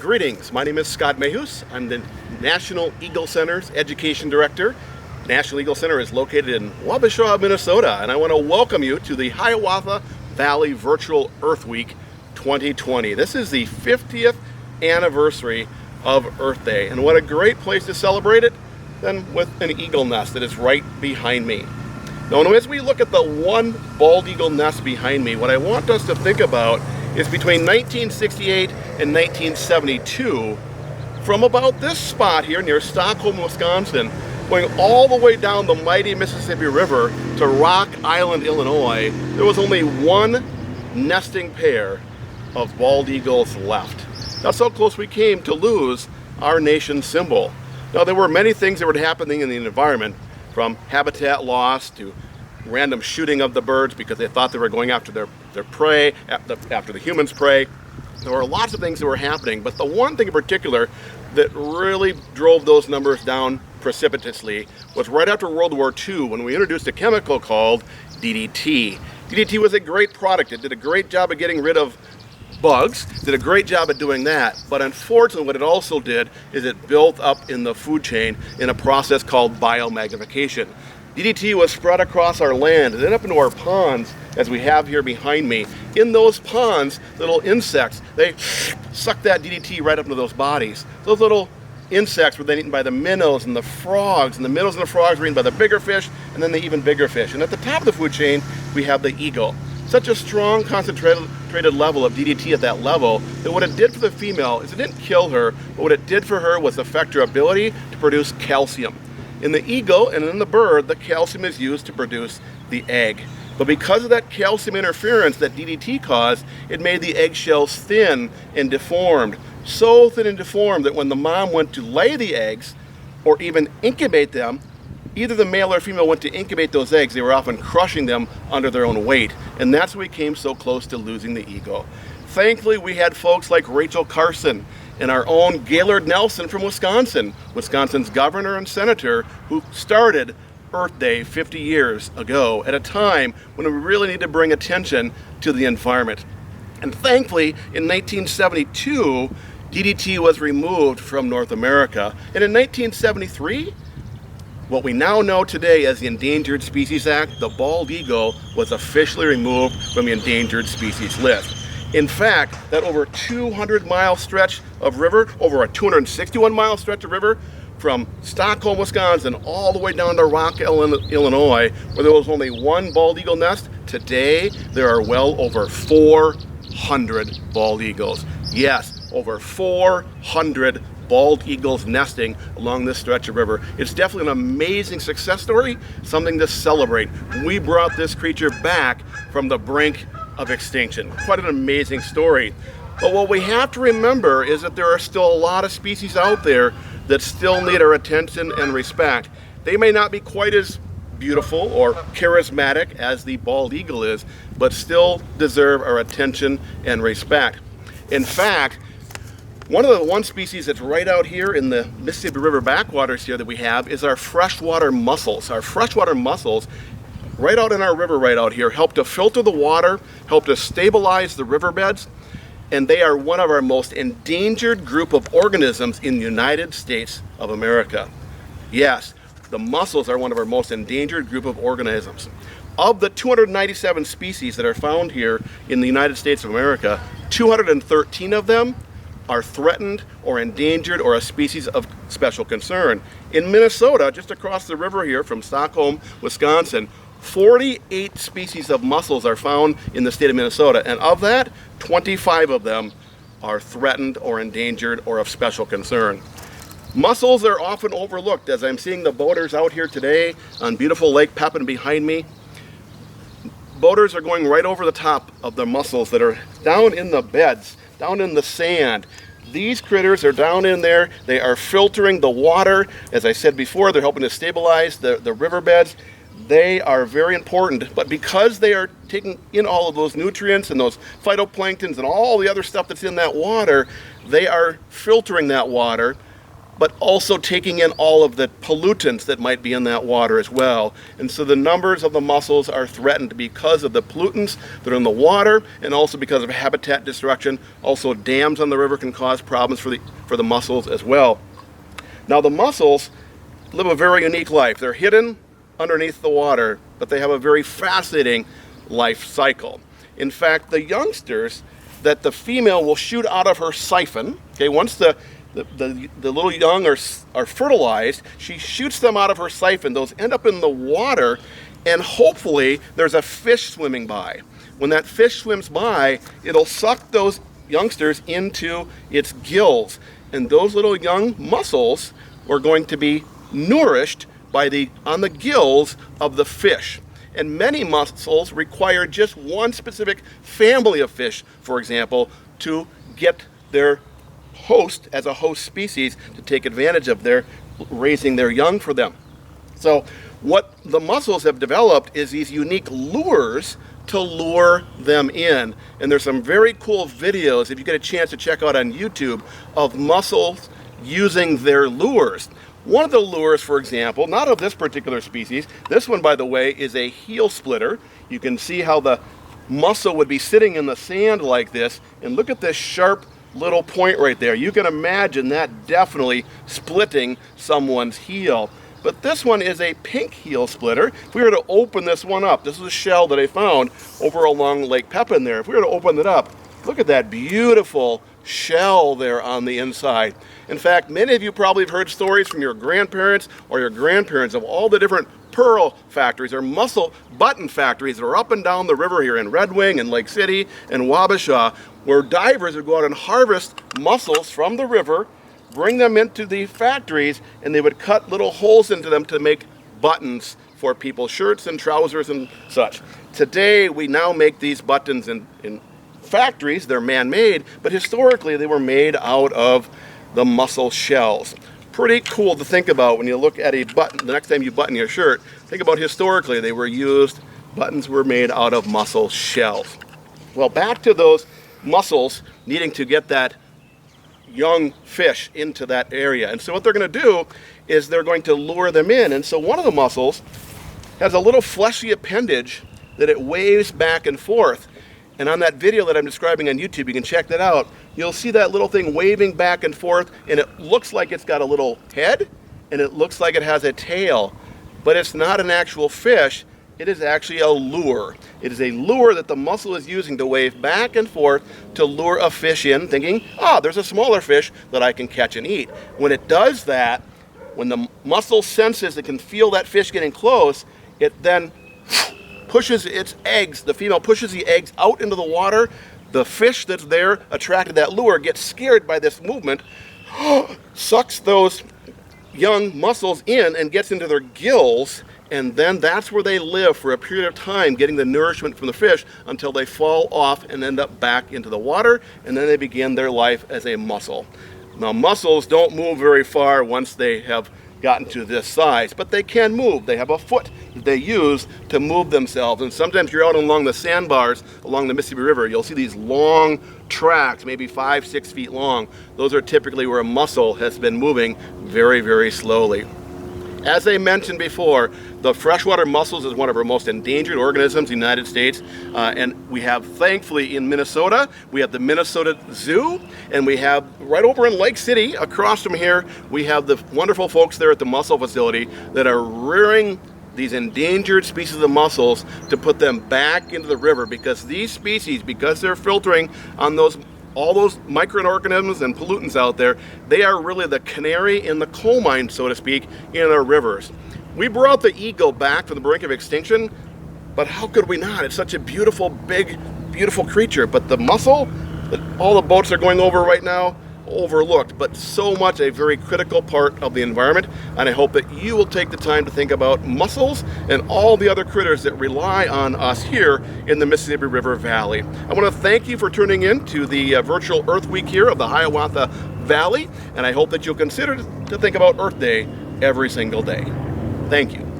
Greetings, my name is Scott Mehus. I'm the National Eagle Center's Education Director. National Eagle Center is located in Wabasha, Minnesota, and I want to welcome you to the Hiawatha Valley Virtual Earth Week 2020. This is the 50th anniversary of Earth Day, and what a great place to celebrate it than with an eagle nest that is right behind me. Now, as we look at the one bald eagle nest behind me, what I want us to think about is between 1968 and 1972, from about this spot here near Stockholm, Wisconsin, going all the way down the mighty Mississippi River to Rock Island, Illinois, there was only one nesting pair of bald eagles left. That's how close we came to lose our nation's symbol. Now, there were many things that were happening in the environment, from habitat loss to random shooting of the birds because they thought they were going after their prey, after the humans' prey. There were lots of things that were happening, but the one thing in particular that really drove those numbers down precipitously was right after World War II, when we introduced a chemical called DDT. DDT was a great product. It did a great job of getting rid of bugs, did a great job at doing that, but unfortunately what it also did is it built up in the food chain in a process called biomagnification. DDT was spread across our land and then up into our ponds, as we have here behind me. In those ponds, little insects, they suck that DDT right up into those bodies. Those little insects were then eaten by the minnows and the frogs, and the minnows and the frogs were eaten by the bigger fish, and then the even bigger fish. And at the top of the food chain, we have the eagle. Such a strong concentrated level of DDT at that level that what it did for the female is it didn't kill her, but what it did for her was affect her ability to produce calcium. In the eagle and in the bird, the calcium is used to produce the egg. But because of that calcium interference that DDT caused, it made the eggshells thin and deformed. So thin and deformed that when the mom went to lay the eggs or even incubate them, either the male or female went to incubate those eggs, they were often crushing them under their own weight. And that's why we came so close to losing the eagle. Thankfully, we had folks like Rachel Carson and our own Gaylord Nelson from Wisconsin, Wisconsin's governor and senator, who started Earth Day 50 years ago at a time when we really need to bring attention to the environment. And thankfully, in 1972, DDT was removed from North America. And in 1973, what we now know today as the Endangered Species Act, the bald eagle was officially removed from the endangered species list. In fact, that over 200-mile stretch of river, over a 261-mile stretch of river, from Stockholm, Wisconsin, all the way down to Rock Island, Illinois, where there was only one bald eagle nest, today there are well over 400 bald eagles. Yes, over 400 bald eagles nesting along this stretch of river. It's definitely an amazing success story, something to celebrate. We brought this creature back from the brink of extinction. Quite an amazing story. But what we have to remember is that there are still a lot of species out there that still need our attention and respect. They may not be quite as beautiful or charismatic as the bald eagle is, but still deserve our attention and respect. In fact, one species that's right out here in the Mississippi River backwaters here that we have is our freshwater mussels. Our freshwater mussels, right out in our river right out here, help to filter the water, help to stabilize the riverbeds, and they are one of our most endangered group of organisms in the United States of America. Yes, the mussels are one of our most endangered group of organisms. Of the 297 species that are found here in the United States of America, 213 of them are threatened or endangered or a species of special concern. In Minnesota, just across the river here from Stockholm, Wisconsin, 48 species of mussels are found in the state of Minnesota, and of that, 25 of them are threatened or endangered or of special concern. Mussels are often overlooked, as I'm seeing the boaters out here today on beautiful Lake Pepin behind me. Boaters are going right over the top of the mussels that are down in the beds, down in the sand. These critters are down in there. They are filtering the water. As I said before, they're helping to stabilize the riverbeds. They are very important, but because they are taking in all of those nutrients and those phytoplanktons and all the other stuff that's in that water, they are filtering that water but also taking in all of the pollutants that might be in that water as well. And so the numbers of the mussels are threatened because of the pollutants that are in the water, and also because of habitat destruction. Also, dams on the river can cause problems for the mussels as well. Now, the mussels live a very unique life. They're hidden underneath the water, but they have a very fascinating life cycle. In fact, the youngsters that the female will shoot out of her siphon, okay, once the little young are fertilized, she shoots them out of her siphon. Those end up in the water, and hopefully there's a fish swimming by. When that fish swims by, it'll suck those youngsters into its gills, and those little young mussels are going to be nourished on the gills of the fish. And many mussels require just one specific family of fish, for example, to get their host as a host species to take advantage of their raising their young for them. So what the mussels have developed is these unique lures to lure them in. And there's some very cool videos, if you get a chance to check out on YouTube, of mussels using their lures. One of the lures, for example, not of this particular species, this one, by the way, is a heel splitter. You can see how the mussel would be sitting in the sand like this, and look at this sharp little point right there. You can imagine that definitely splitting someone's heel. But this one is a pink heel splitter. If we were to open this one up, this is a shell that I found over along Lake Pepin there. If we were to open it up, look at that beautiful shell there on the inside. In fact, many of you probably have heard stories from your grandparents or your grandparents of all the different pearl factories or mussel button factories that are up and down the river here in Red Wing and Lake City and Wabasha, where divers would go out and harvest mussels from the river, bring them into the factories, and they would cut little holes into them to make buttons for people's shirts and trousers and such. Today, we now make these buttons in factories. They're man-made, but historically they were made out of the mussel shells. Pretty cool to think about when you look at a button. The next time you button your shirt, think about historically buttons were made out of mussel shells. Well, back to those mussels needing to get that young fish into that area. And so what they're going to do is they're going to lure them in. And so one of the mussels has a little fleshy appendage that it waves back and forth. And on that video that I'm describing on YouTube, you can check that out, you'll see that little thing waving back and forth, and it looks like it's got a little head, and it looks like it has a tail. But it's not an actual fish, it is actually a lure. It is a lure that the mussel is using to wave back and forth to lure a fish in, thinking, there's a smaller fish that I can catch and eat. When it does that, when the mussel senses it can feel that fish getting close, it then pushes its eggs, the female pushes the eggs out into the water. The fish that's there, attracted to that lure, gets scared by this movement, sucks those young mussels in and gets into their gills, and then that's where they live for a period of time, getting the nourishment from the fish until they fall off and end up back into the water, and then they begin their life as a mussel. Now, mussels don't move very far once they have gotten to this size, but they can move. They have a foot that they use to move themselves, and sometimes you're out along the sandbars along the Mississippi River, you'll see these long tracks, maybe 5-6 feet long. Those are typically where a mussel has been moving very, very slowly. As I mentioned before, the freshwater mussels is one of our most endangered organisms in the United States, and we have, thankfully, in Minnesota, we have the Minnesota Zoo, and we have right over in Lake City, across from here, we have the wonderful folks there at the mussel facility that are rearing these endangered species of mussels to put them back into the river, because these species, because they're filtering on all those microorganisms and pollutants out there, they are really the canary in the coal mine, so to speak, in our rivers. We brought the eagle back from the brink of extinction, but how could we not? It's such a beautiful, big, beautiful creature. But the mussel that all the boats are going over right now, overlooked, but so much a very critical part of the environment. And I hope that you will take the time to think about mussels and all the other critters that rely on us here in the Mississippi River Valley. I want to thank you for tuning in to the virtual Earth Week here of the Hiawatha Valley, and I hope that you'll consider to think about Earth Day every single day. Thank you.